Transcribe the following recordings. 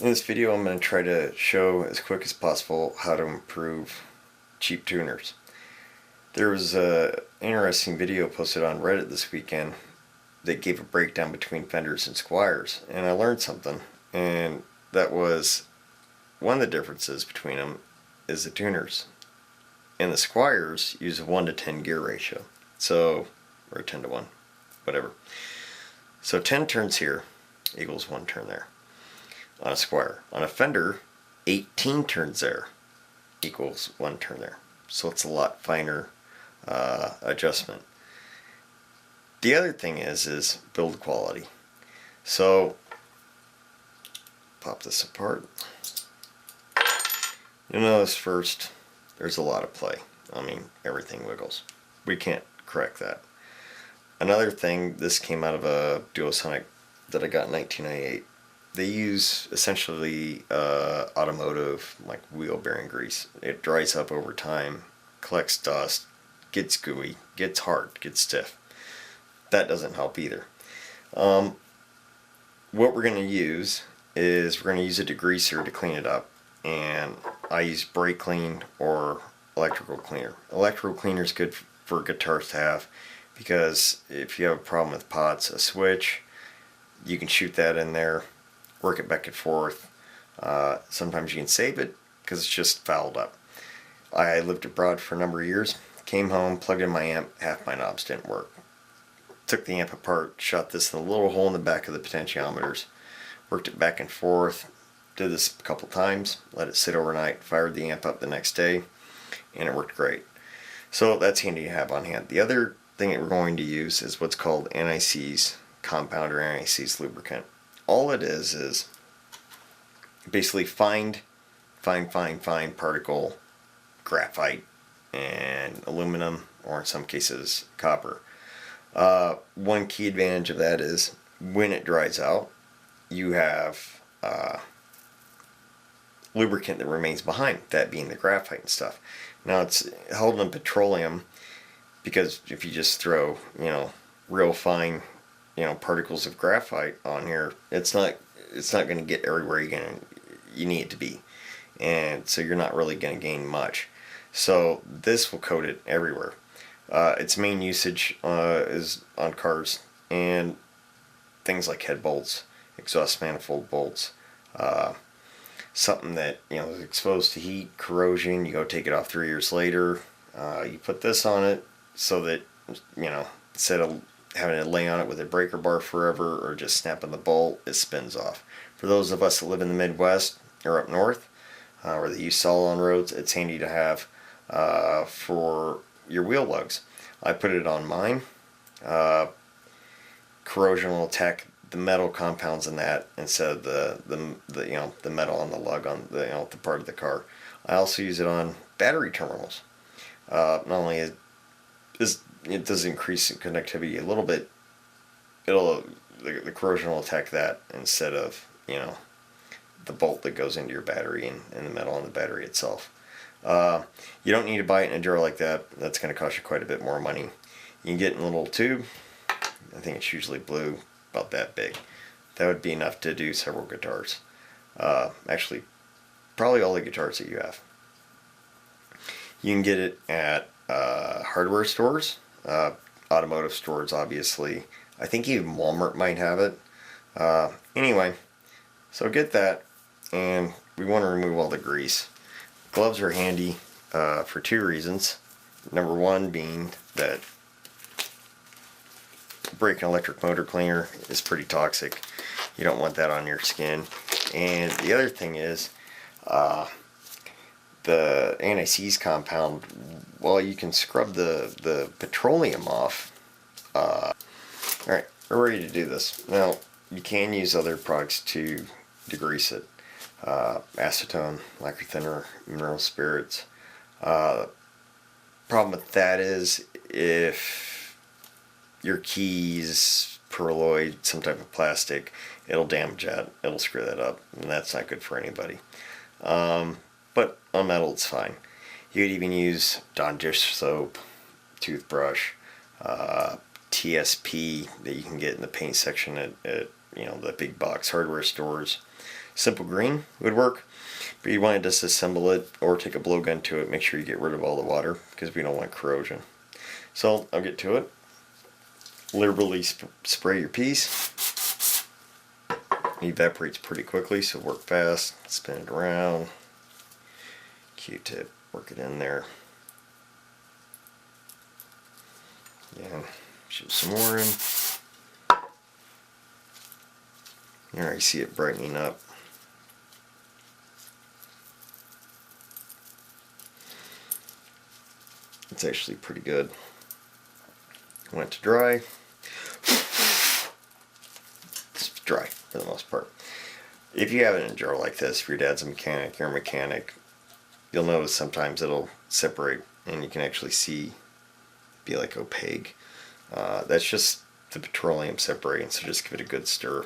In this video I'm going to try to show as quick as possible how to improve cheap tuners. There was an interesting video posted on Reddit this weekend that gave a breakdown between Fenders and Squiers, and I learned something, and that was one of the differences between them is the tuners. And the Squiers use a 1 to 10 gear ratio, so, or 10 to 1, whatever. So 10 turns here equals 1 turn there on a Squier. On a Fender, 18 turns there equals 1 turn there. So it's a lot finer adjustment. The other thing is build quality. So pop this apart. You'll notice first there's a lot of play. I mean, everything wiggles. We can't correct that. Another thing, this came out of a Duosonic that I got in 1998. They use essentially automotive like wheel bearing grease. It dries up over time, collects dust, gets gooey, gets hard, gets stiff. That doesn't help either. What we're going to use is we're going to use a degreaser to clean it up, and I use brake clean or electrical cleaner. Electrical cleaner is good for guitars to have, because if you have a problem with pots, a switch, you can shoot that in there, work it back and forth. Sometimes you can save it because it's just fouled up. I lived abroad for a number of years, came home, plugged in my amp, half my knobs didn't work. Took the amp apart, shot this in a little hole in the back of the potentiometers, worked it back and forth, did this a couple times, let it sit overnight, fired the amp up the next day, and it worked great. So that's handy to have on hand. The other thing that we're going to use is what's called anti-seize compound or anti-seize lubricant. All it is basically fine particle graphite and aluminum, or in some cases copper. One key advantage of that is when it dries out, you have lubricant that remains behind, that being the graphite and stuff. Now it's held in petroleum, because if you just throw, real fine, particles of graphite on here, it's not going to get everywhere you need it to be, and so you're not really going to gain much. So this will coat it everywhere. Its main usage is on cars and things like head bolts, exhaust manifold bolts, something that is exposed to heat, corrosion. You go take it off 3 years later. You put this on it so that instead of having to lay on it with a breaker bar forever or just snapping the bolt, it spins off. For those of us that live in the Midwest or up north, where they use solid on roads, it's handy to have for your wheel lugs. I put it on mine. Corrosion will attack the metal compounds in that instead of the metal on the lug on the part of the car. I also use it on battery terminals. Not only it does increase in connectivity a little bit, the corrosion will attack that instead of the bolt that goes into your battery and the metal on the battery itself. You don't need to buy it in a jar like that. That's going to cost you quite a bit more money. You can get it in a little tube. I think it's usually blue, about that big. That would be enough to do several guitars. Actually, probably all the guitars that you have. You can get it at hardware stores, automotive stores, obviously. I think even Walmart might have it. Anyway, so get that, and we want to remove all the grease. Gloves are handy for two reasons. Number one being that brake and electric motor cleaner is pretty toxic. You don't want that on your skin. And the other thing is the anti-seize compound, well, you can scrub the petroleum off. Alright, we're ready to do this. Now, you can use other products to degrease it. Acetone, lacquer thinner, mineral spirits. Problem with that is if your keys, perloid, some type of plastic, it'll damage that. It'll screw that up, and that's not good for anybody. But on metal, it's fine. You could even use Dawn dish soap, toothbrush, TSP that you can get in the paint section at the big box hardware stores. Simple green would work, but you want to disassemble it or take a blowgun to it. Make sure you get rid of all the water because we don't want corrosion. So I'll get to it. Liberally spray your piece. It evaporates pretty quickly, so work fast. Spin it around. Q-tip, work it in there. Yeah, shoot some more in. You already see it brightening up. It's actually pretty good. Want it to dry. It's dry for the most part. If you have it in a jar like this, if your dad's a mechanic, you're a mechanic, you'll notice sometimes it'll separate and you can actually see, be like opaque. That's just the petroleum separating, so just give it a good stir.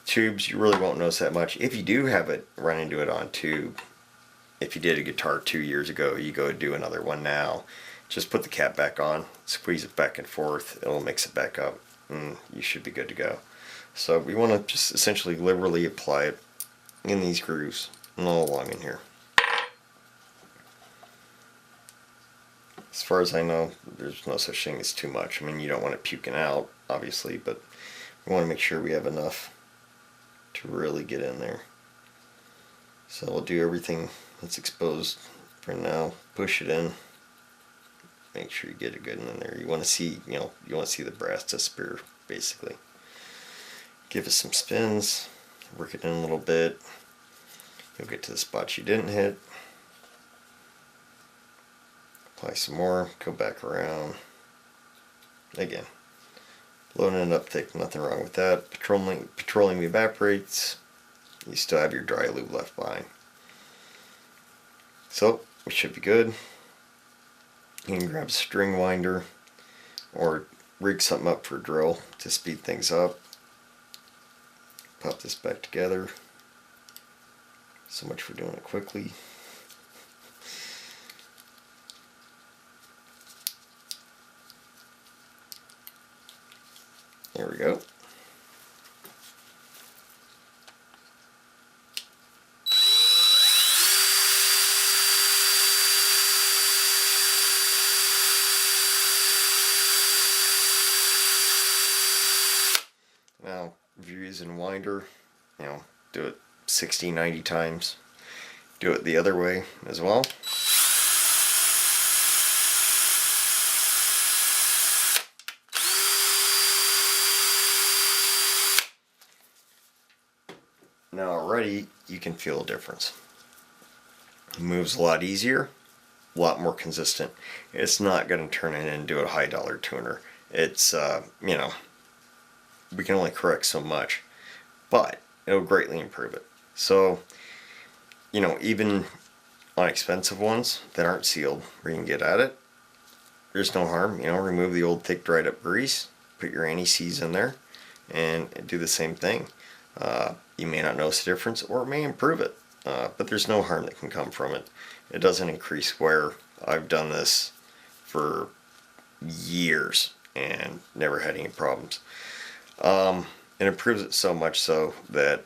Tubes, you really won't notice that much. If you do have it, run into it on tube. If you did a guitar 2 years ago, you go do another one now. Just put the cap back on, squeeze it back and forth, it'll mix it back up, and you should be good to go. So we want to just essentially liberally apply it in these grooves and all along in here. As far as I know, there's no such thing as too much. I mean, you don't want it puking out, obviously, but we want to make sure we have enough to really get in there. So we'll do everything that's exposed for now. Push it in. Make sure you get it good in there. You want to see, you want to see the brass disappear, basically. Give it some spins. Work it in a little bit. You'll get to the spots you didn't hit. Apply some more. Go back around. Again, loading it up thick. Nothing wrong with that. Petroleum evaporates. You still have your dry lube left behind. So we should be good. You can grab a string winder or rig something up for a drill to speed things up. Pop this back together. So much for doing it quickly. There we go. Now, if you're using winder, do it 60, 90 times. Do it the other way as well. Now already you can feel a difference. It moves a lot easier, a lot more consistent. It's not going to turn it into a high dollar tuner. It's, we can only correct so much, but it'll greatly improve it. So, even on expensive ones that aren't sealed, where you can get at it, there's no harm. Remove the old thick dried up grease, put your anti-seize in there, and do the same thing. You may not notice a difference, or it may improve it, but there's no harm that can come from it. It doesn't increase wear. I've done this for years and never had any problems. It improves it so much so that,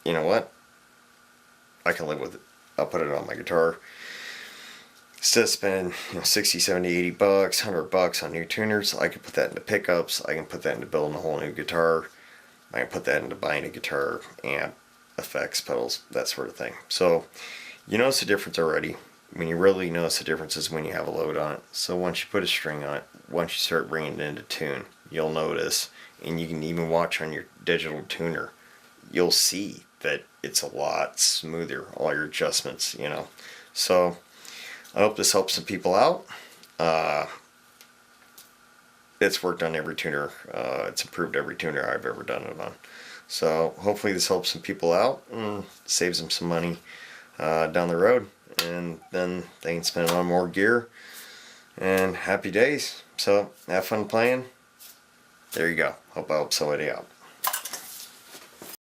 you know what, I can live with it. I'll put it on my guitar. Instead of spending 60, 70, 80 bucks, $100 on new tuners, I can put that into pickups. I can put that into building a whole new guitar. I can put that into buying a guitar, amp, effects, pedals, that sort of thing. So you notice the difference already. When you really notice the difference is when you have a load on it. So once you put a string on it, once you start bringing it into tune, you'll notice, and you can even watch on your digital tuner, you'll see that it's a lot smoother, all your adjustments, So I hope this helps some people out. It's worked on every tuner. It's improved every tuner I've ever done it on. So hopefully this helps some people out and saves them some money down the road. And then they can spend on more gear. And happy days. So have fun playing. There you go. Hope I help somebody out.